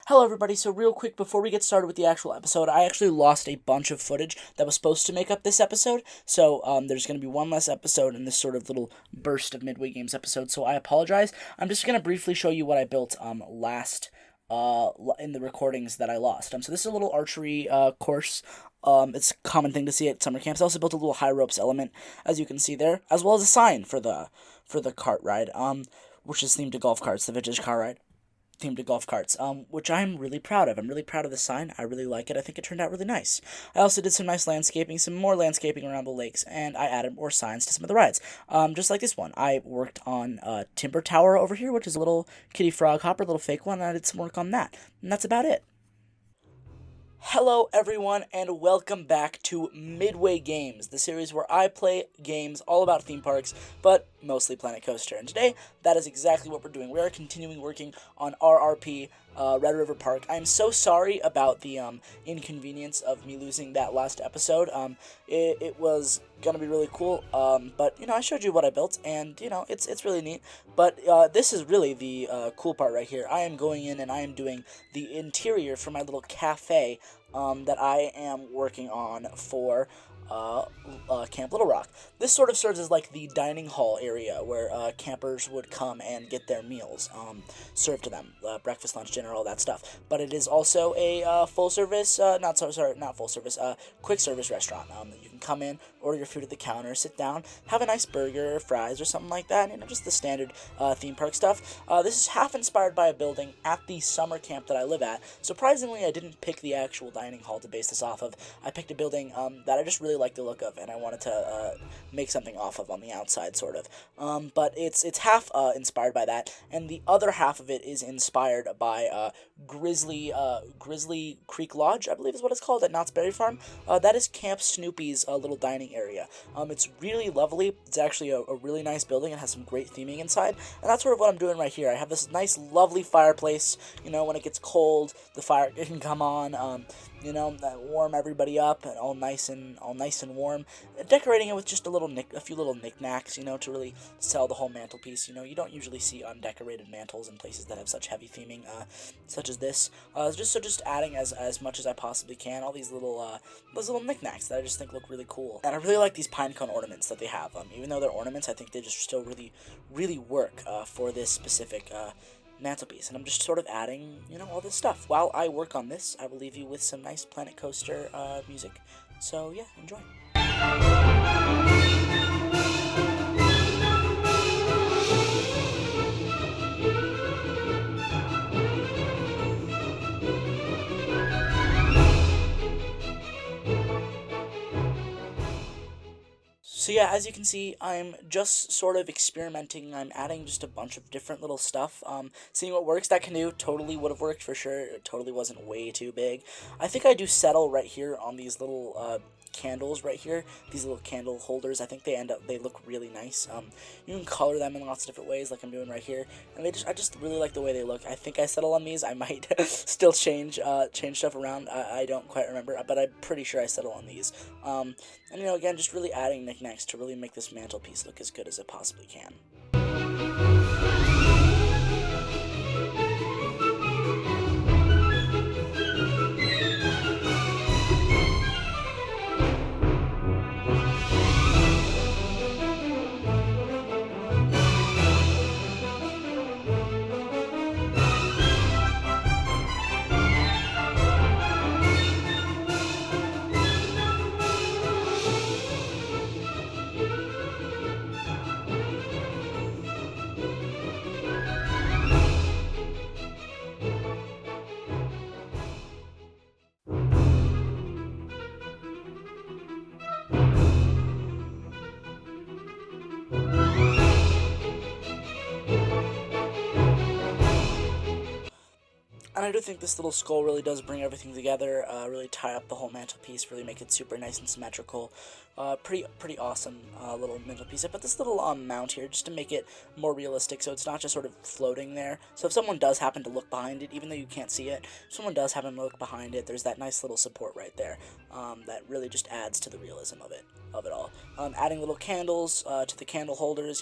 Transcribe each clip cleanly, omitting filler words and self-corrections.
Hello everybody, so real quick before we get started with the actual episode, I actually lost a bunch of footage that was supposed to make up this episode, so there's going to be one less episode in this sort of little burst of Midway Games episode, so I apologize. I'm just going to briefly show you what I built last in the recordings that I lost. So this is a little archery course. It's a common thing to see at summer camps. I also built a little high ropes element, as you can see there, as well as a sign for the cart ride, which is themed to golf carts, the vintage car ride themed to golf carts, which I'm really proud of. I'm really proud of the sign. I really like it. I think it turned out really nice. I also did some nice landscaping, some more landscaping around the lakes, and I added more signs to some of the rides. Just like this one. I worked on Timber Tower over here, which is a little kitty frog hopper, little fake one, and I did some work on that. And that's about it. Hello everyone, and welcome back to Midway Games, the series where I play games all about theme parks, but mostly Planet Coaster. And today, that is exactly what we're doing. We are continuing working on RRP, Red River Park. I am so sorry about the inconvenience of me losing that last episode. It was gonna be really cool, but I showed you what I built, and it's really neat. But this is really the cool part right here. I am going in and I am doing the interior for my little cafe that I am working on for Camp Little Rock. This sort of serves as like the dining hall area where campers would come and get their meals served to them, breakfast, lunch, dinner, all that stuff. But it is also a full service, not full service, quick service restaurant. You can come in, order your food at the counter, sit down, have a nice burger, or fries, or something like that. Just the standard theme park stuff. This is half inspired by a building at the summer camp that I live at. Surprisingly, I didn't pick the actual dining hall to base this off of. I picked a building that I just really like the look of, and I wanted to make something off of on the outside, sort of. But it's half inspired by that, and the other half of it is inspired by Grizzly Creek Lodge, I believe is what it's called, at Knott's Berry Farm. That is Camp Snoopy's little dining area. It's really lovely. It's actually a really nice building. It has some great theming inside, and that's sort of what I'm doing right here. I have this nice, lovely fireplace. When it gets cold, the fire can come on. Warm everybody up, and all nice and warm. Decorating it with just a few little knickknacks, to really sell the whole mantelpiece. You don't usually see undecorated mantles in places that have such heavy theming, such as this. Just adding as much as I possibly can. All these little knickknacks that I just think look really cool, and I really like these pine cone ornaments that they have. Even though they're ornaments, I think they just still really work for this specific mantelpiece, and I'm just sort of adding, all this stuff. While I work on this, I will leave you with some nice Planet Coaster music. So yeah, enjoy. So yeah, as you can see, I'm just sort of experimenting. I'm adding just a bunch of different little stuff, seeing what works. That canoe totally would have worked for sure. It totally wasn't way too big. I think I do settle right here on these little candles right here, these little candle holders. I think they look really nice. You can color them in lots of different ways, like I'm doing right here, and I just really like the way they look. I think I settle on these. I might still change stuff around. I don't quite remember, but I'm pretty sure I settle on these. And again, just really adding knickknacks to really make this mantelpiece look as good as it possibly can. And I do think this little skull really does bring everything together, really tie up the whole mantelpiece, really make it super nice and symmetrical. Pretty awesome little mantelpiece. I put this little mount here just to make it more realistic, so it's not just sort of floating there. So if someone does happen to look behind it, even though you can't see it, if someone does happen to look behind it, there's that nice little support right there that really just adds to the realism of it all. Adding little candles to the candle holders.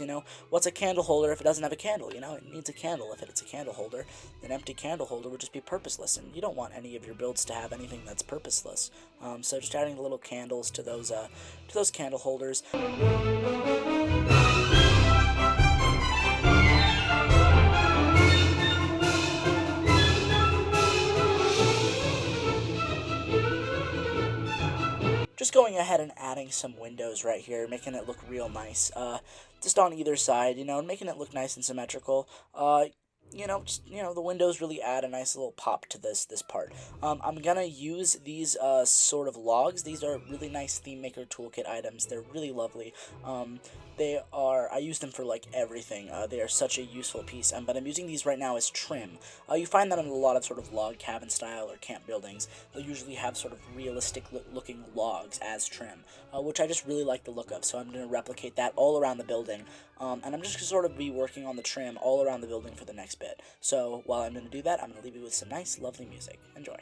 What's a candle holder if it doesn't have a candle? It needs a candle. If it's a candle holder, an empty candle holder would just just be purposeless, and you don't want any of your builds to have anything that's purposeless. So just adding the little candles to those candle holders. Just going ahead and adding some windows right here, making it look real nice, just on either side, and making it look nice and symmetrical. The windows really add a nice little pop to this part. I'm gonna use these sort of logs. These are really nice theme maker toolkit items. They're really lovely. I use them for like everything. They are such a useful piece. But I'm using these right now as trim. You find that in a lot of sort of log cabin style or camp buildings. They'll usually have sort of realistic looking logs as trim, which I just really like the look of. So I'm gonna replicate that all around the building. And I'm just gonna sort of be working on the trim all around the building for the next bit. So while I'm gonna do that, I'm gonna leave you with some nice, lovely music. Enjoy.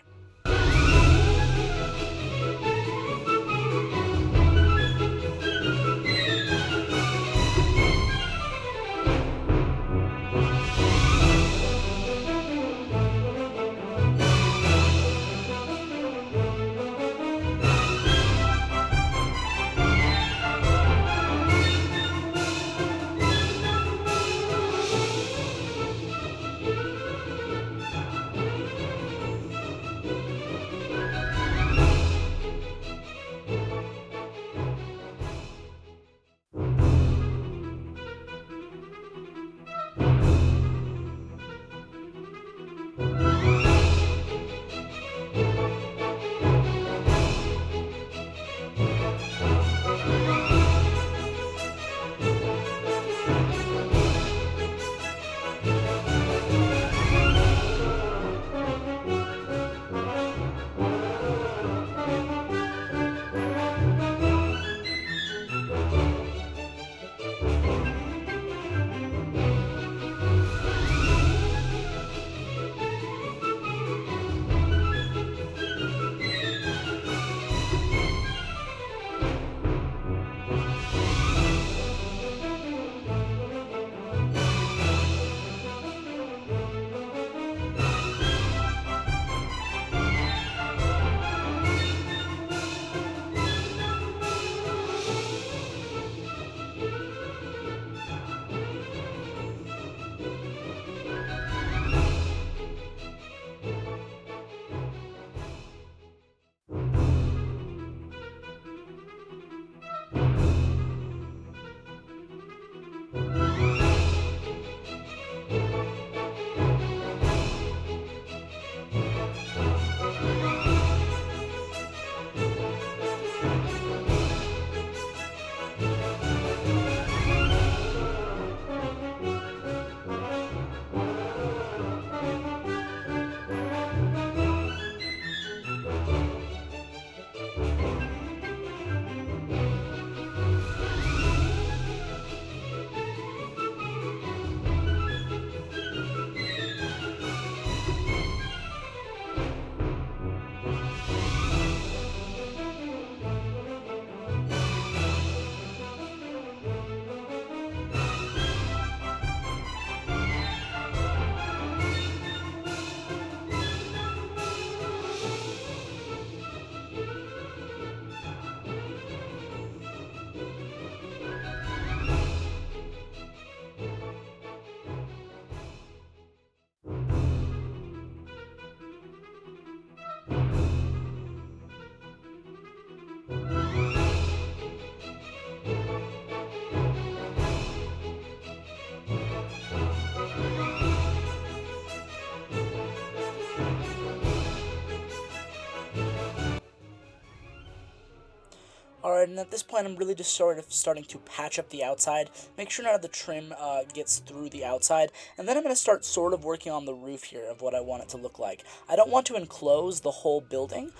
Alright, and at this point I'm really just sort of starting to patch up the outside, make sure none of the trim gets through the outside, and then I'm going to start sort of working on the roof here of what I want it to look like. I don't want to enclose the whole building,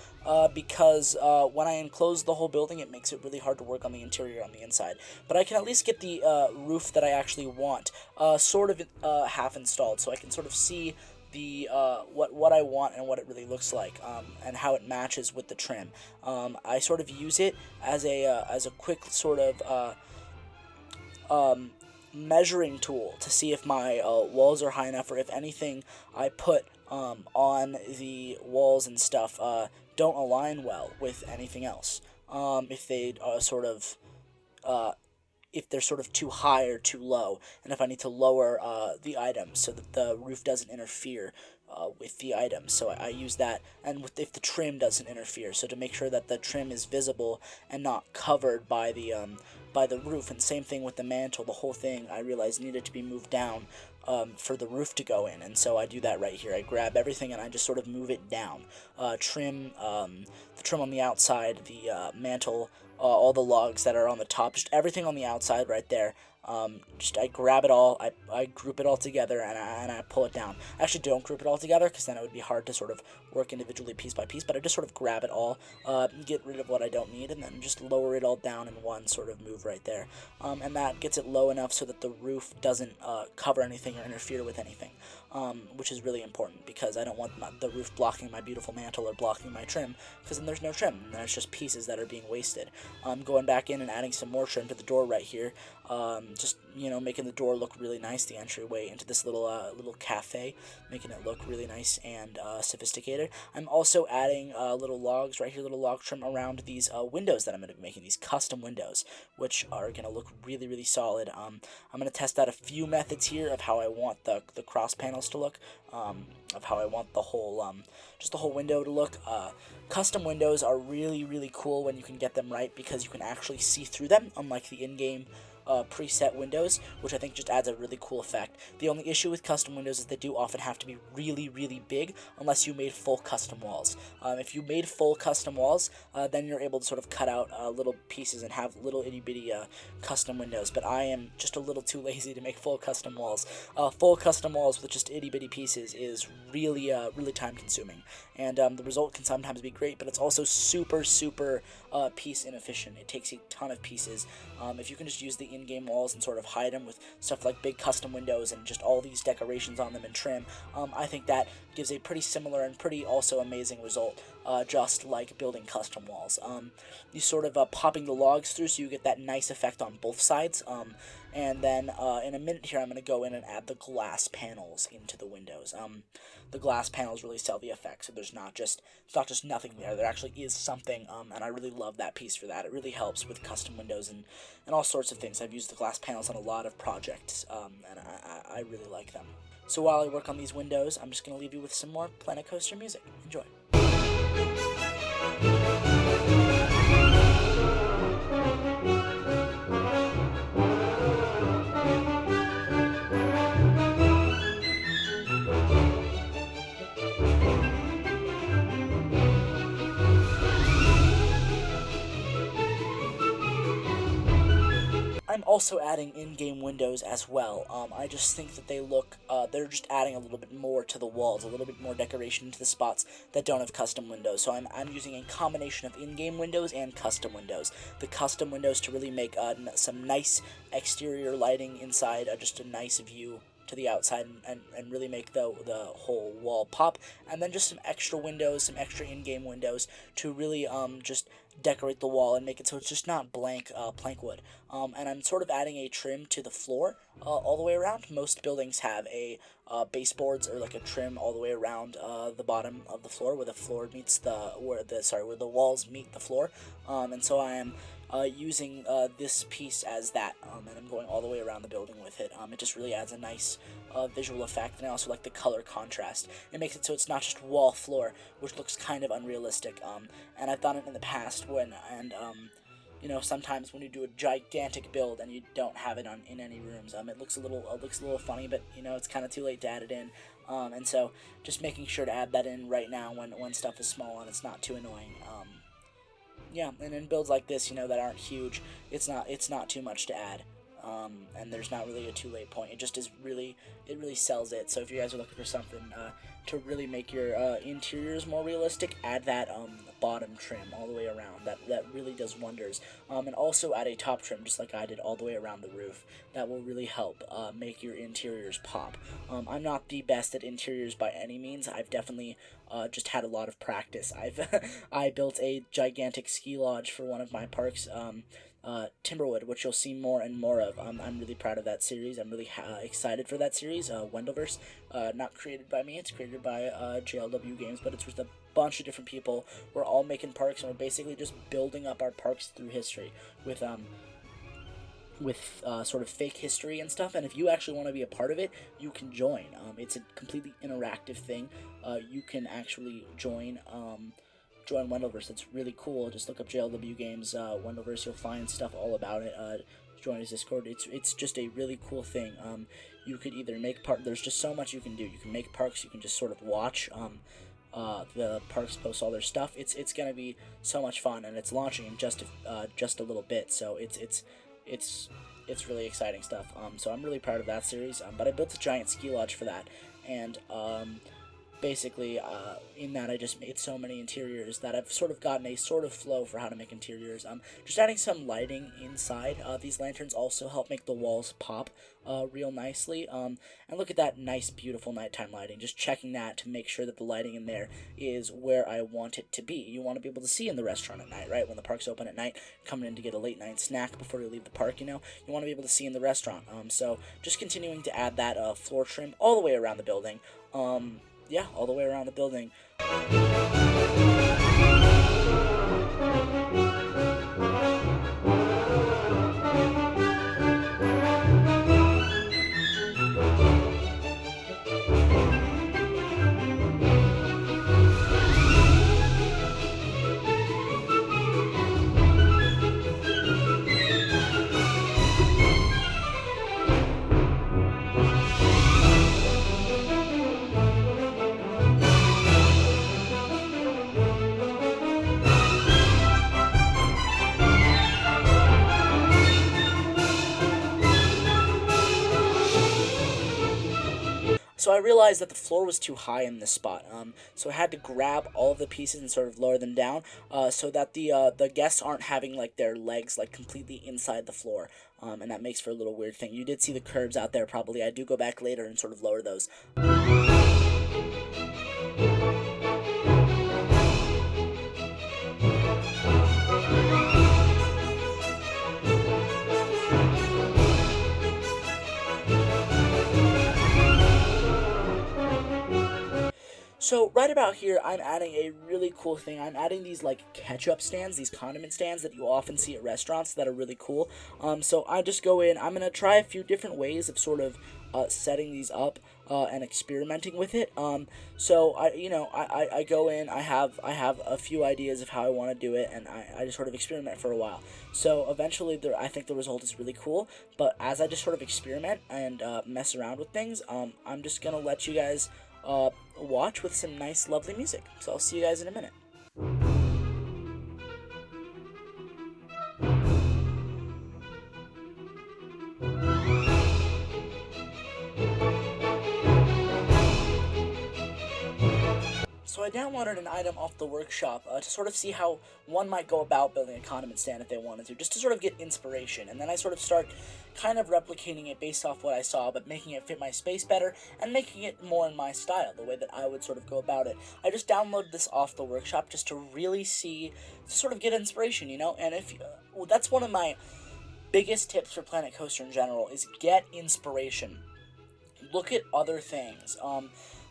because when I enclose the whole building it makes it really hard to work on the interior on the inside. But I can at least get the roof that I actually want sort of half installed, so I can sort of see the what I want and what it really looks like, and how it matches with the trim. I sort of use it as a quick sort of measuring tool to see if my walls are high enough, or if anything I put on the walls and stuff don't align well with anything else. If they if they're sort of too high or too low, and if I need to lower the items so that the roof doesn't interfere with the items. So I use that, and if the trim doesn't interfere, so to make sure that the trim is visible and not covered by the roof. And same thing with the mantle. The whole thing I realized needed to be moved down for the roof to go in, and so I do that right here. I grab everything and I just sort of move it down. Trim the trim on the outside, the mantle, all the logs that are on the top, just everything on the outside right there. Just I grab it all, I group it all together, and I pull it down. I actually don't group it all together because then it would be hard to sort of work individually piece by piece, but I just sort of grab it all, get rid of what I don't need, and then just lower it all down in one sort of move right there. And that gets it low enough so that the roof doesn't cover anything or interfere with anything, which is really important because I don't want the roof blocking my beautiful mantle or blocking my trim, because then there's no trim, and then it's just pieces that are being wasted. Going back in and adding some more trim to the door right here, just, you know, making the door look really nice, the entryway into this little cafe, making it look really nice and sophisticated. I'm also adding little logs right here, little log trim around these windows that I'm going to be making, these custom windows, which are going to look really, really solid. I'm going to test out a few methods here of how I want the cross panels to look, of how I want the whole, just the whole window to look. Custom windows are really, really cool when you can get them right, because you can actually see through them, unlike the in-game preset windows, which I think just adds a really cool effect. The only issue with custom windows is they do often have to be really, really big unless you made full custom walls. If you made full custom walls, then you're able to sort of cut out little pieces and have little itty-bitty custom windows, but I am just a little too lazy to make full custom walls. Full custom walls with just itty-bitty pieces is really, really time-consuming, and the result can sometimes be great, but it's also super, super piece inefficient. It takes a ton of pieces. If you can just use the in-game walls and sort of hide them with stuff like big custom windows and just all these decorations on them and trim, I think that gives a pretty similar and pretty also amazing result, just like building custom walls. You sort of popping the logs through so you get that nice effect on both sides, and then in a minute here I'm going to go in and add the glass panels into the windows. The glass panels really sell the effect, so it's not just nothing there. There actually is something, and I really love that piece for that. It really helps with custom windows and all sorts of things. I've used the glass panels on a lot of projects, and I really like them. So while I work on these windows, I'm just going to leave you with some more Planet Coaster music. Enjoy. I'm also adding in-game windows as well. I just think that they look, they're just adding a little bit more to the walls, a little bit more decoration to the spots that don't have custom windows. So I'm using a combination of in-game windows and custom windows. The custom windows to really make some nice exterior lighting inside, just a nice view to the outside, and really make the whole wall pop, and then just some extra windows, some extra in-game windows to really just decorate the wall and make it so it's just not blank plank wood. And I'm sort of adding a trim to the floor all the way around. Most buildings have a baseboards or like a trim all the way around the bottom of the floor where the floor meets where the walls meet the floor. And so I am using this piece as that, and I'm going all the way around the building with it. It just really adds a nice visual effect, and I also like the color contrast. It makes it so it's not just wall floor, which looks kind of unrealistic. And I've done it in the past you know, sometimes when you do a gigantic build and you don't have it in any rooms, it looks a little funny, but you know, it's kind of too late to add it in. And so just making sure to add that in right now when stuff is small and it's not too annoying. Yeah, and in builds like this, you know, that aren't huge, it's not too much to add. And there's not really a too late point. It just really sells it. So if you guys are looking for something to really make your interiors more realistic, add that bottom trim all the way around. That really does wonders. And also add a top trim, just like I did, all the way around the roof. That will really help make your interiors pop. I'm not the best at interiors by any means. I've definitely just had a lot of practice. I built a gigantic ski lodge for one of my parks Timberwood, which you'll see more and more of. I'm really proud of that series. I'm really excited for that series. Wendelverse, not created by me. It's created by JLW Games, but it's with a bunch of different people. We're all making parks, and we're basically just building up our parks through history with sort of fake history and stuff. And if you actually want to be a part of it, you can join. It's a completely interactive thing. You can actually join Wendelverse. It's really cool. Just look up JLW Games Wendelverse. You'll find stuff all about it. Join his Discord. It's just a really cool thing. You could either make there's just so much you can do. You can make parks. You can just sort of watch the parks post all their stuff. It's gonna be so much fun, and it's launching in just a little bit. So it's really exciting stuff. So I'm really proud of that series. But I built a giant ski lodge for that, and basically, in that I just made so many interiors that I've sort of gotten a sort of flow for how to make interiors. Just adding some lighting inside. These lanterns also help make the walls pop real nicely. And look at that nice, beautiful nighttime lighting. Just checking that to make sure that the lighting in there is where I want it to be. You want to be able to see in the restaurant at night, right? When the park's open at night, coming in to get a late night snack before you leave the park, you want to be able to see in the restaurant. So just continuing to add that floor trim all the way around the building. Yeah, all the way around the building. So I realized that the floor was too high in this spot, so I had to grab all of the pieces and sort of lower them down, so that the guests aren't having like their legs like completely inside the floor, and that makes for a little weird thing. You did see the curbs out there probably. I do go back later and sort of lower those. So right about here, I'm adding a really cool thing. I'm adding these like ketchup stands, these condiment stands that you often see at restaurants that are really cool. So I just go in. I'm gonna try a few different ways of sort of setting these up and experimenting with it. So I go in. I have a few ideas of how I want to do it, and I just sort of experiment for a while. So eventually, I think the result is really cool. But as I just sort of experiment and mess around with things, I'm just gonna let you guys watch with some nice, lovely music. So I'll see you guys in a minute. So I downloaded an item off the workshop to sort of see how one might go about building a condiment stand if they wanted to, just to sort of get inspiration. And then I sort of start kind of replicating it based off what I saw, but making it fit my space better and making it more in my style, the way that I would sort of go about it. I just downloaded this off the workshop just to really see, to sort of get inspiration, And if well, that's one of my biggest tips for Planet Coaster in general, is get inspiration. Look at other things.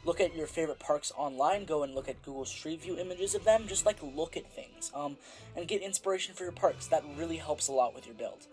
Look at your favorite parks online. Go and look at Google Street View images of them. Just like look at things, and get inspiration for your parks. That really helps a lot with your build.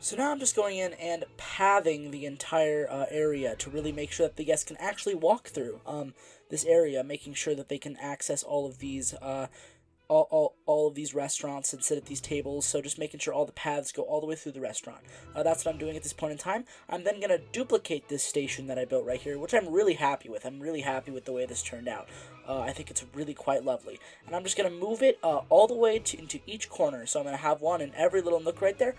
So now I'm just going in and pathing the entire area to really make sure that the guests can actually walk through this area, making sure that they can access all of these all of these restaurants and sit at these tables. So just making sure all the paths go all the way through the restaurant. That's what I'm doing at this point in time. I'm then going to duplicate this station that I built right here, which I'm really happy with. I'm really happy with the way this turned out. I think it's really quite lovely. And I'm just going to move it all the way into each corner. So I'm going to have one in every little nook right there,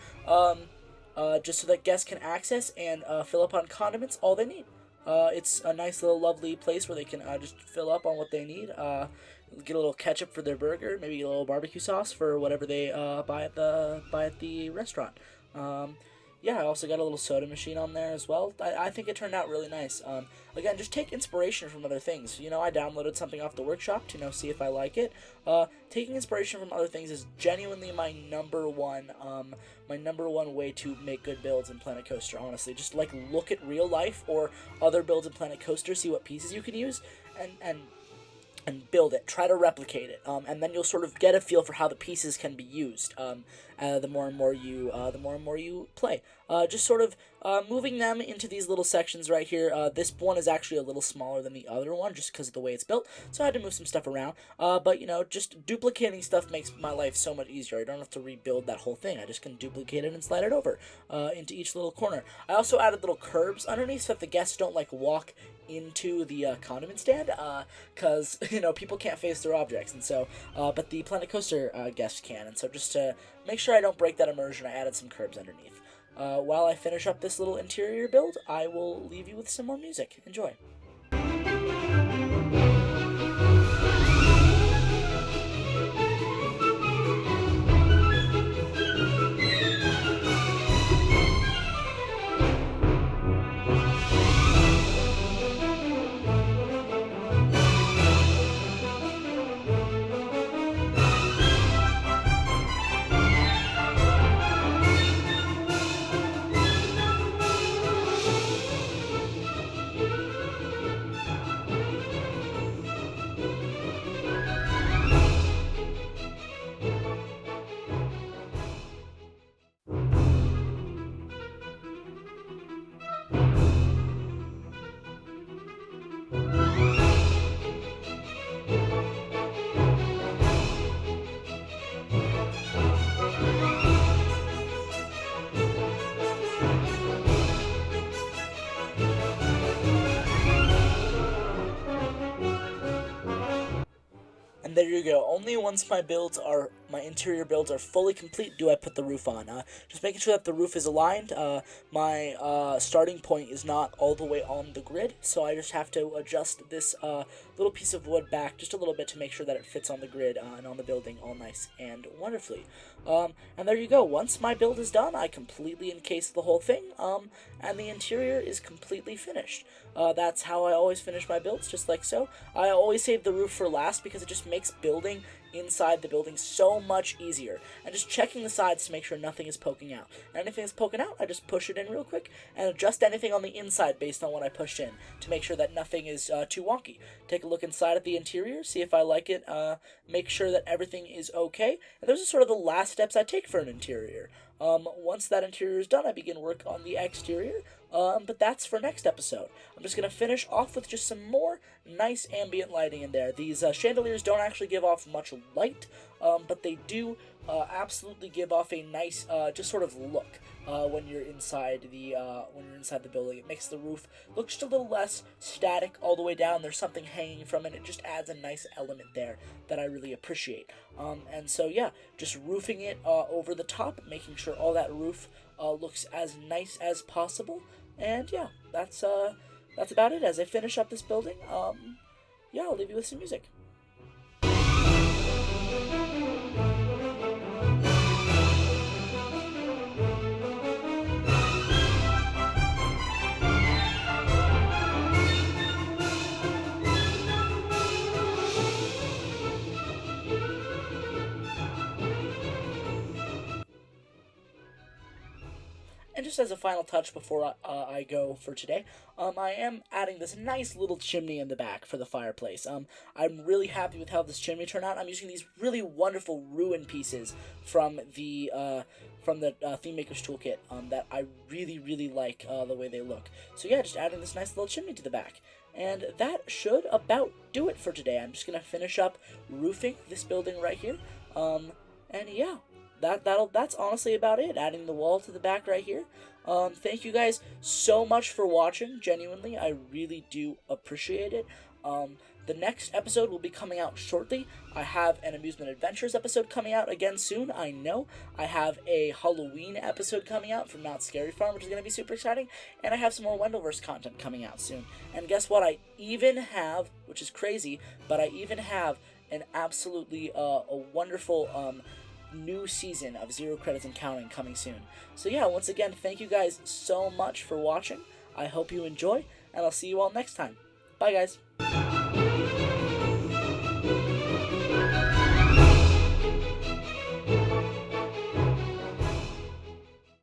just so that guests can access and fill up on condiments all they need. It's a nice little lovely place where they can just fill up on what they need. Get a little ketchup for their burger, maybe get a little barbecue sauce for whatever they buy at the restaurant. Yeah, I also got a little soda machine on there as well. I think it turned out really nice. Again, just take inspiration from other things. You know, I downloaded something off the workshop to see if I like it. Taking inspiration from other things is genuinely my number one way to make good builds in Planet Coaster. Honestly, just like look at real life or other builds in Planet Coaster, see what pieces you can use, and build it. Try to replicate it, and then you'll sort of get a feel for how the pieces can be used. The more and more you play, just sort of moving them into these little sections right here. This one is actually a little smaller than the other one, just because of the way it's built. So I had to move some stuff around. But just duplicating stuff makes my life so much easier. I don't have to rebuild that whole thing. I just can duplicate it and slide it over into each little corner. I also added little curbs underneath so that the guests don't walk into the condiment stand, because people can't face their objects, and so but the Planet Coaster guests can, and so just to make sure I don't break that immersion, I added some curbs underneath. While I finish up this little interior build, I will leave you with some more music. Enjoy. And there you go. Only once my interior builds are fully complete do I put the roof on. Just making sure that the roof is aligned. My starting point is not all the way on the grid, so I just have to adjust this little piece of wood back just a little bit to make sure that it fits on the grid and on the building all nice and wonderfully. And there you go. Once my build is done, I completely encase the whole thing, and the interior is completely finished. That's how I always finish my builds, just like so. I always save the roof for last because it just makes building inside the building so much easier, and just checking the sides to make sure nothing is poking out. And anything that's poking out, I just push it in real quick and adjust anything on the inside based on what I pushed in to make sure that nothing is too wonky. Take a look inside at the interior, see if I like it, make sure that everything is okay, and those are sort of the last steps I take for an interior. Once that interior is done, I begin work on the exterior, but that's for next episode. I'm just going to finish off with just some more nice ambient lighting in there. These chandeliers don't actually give off much light, but they do absolutely give off a nice just sort of look when you're inside the building. It makes the roof look just a little less static all the way down. There's something hanging from it. It just adds a nice element there that I really appreciate. And so yeah, just roofing it over the top, making sure all that roof looks as nice as possible. And yeah, that's about it. As I finish up this building, yeah, I'll leave you with some music. And just as a final touch before I go for today, I am adding this nice little chimney in the back for the fireplace. I'm really happy with how this chimney turned out. I'm using these really wonderful ruin pieces from the Theme Maker's Toolkit that I really like the way they look. So yeah, just adding this nice little chimney to the back. And that should about do it for today. I'm just going to finish up roofing this building right here. And yeah, that's honestly about it. Adding the wall to the back right here. Thank you guys so much for watching. Genuinely, I really do appreciate it. The next episode will be coming out shortly. I have an Amusement Adventures episode coming out again soon, I know. I have a Halloween episode coming out from Not Scary Farm, which is going to be super exciting. And I have some more Wendellverse content coming out soon. And guess what? I even have, which is crazy, but I even have an absolutely a wonderful new season of Zero Credits and Counting coming soon. So yeah, once again, thank you guys so much for watching. I hope you enjoy, and I'll see you all next time. Bye, guys.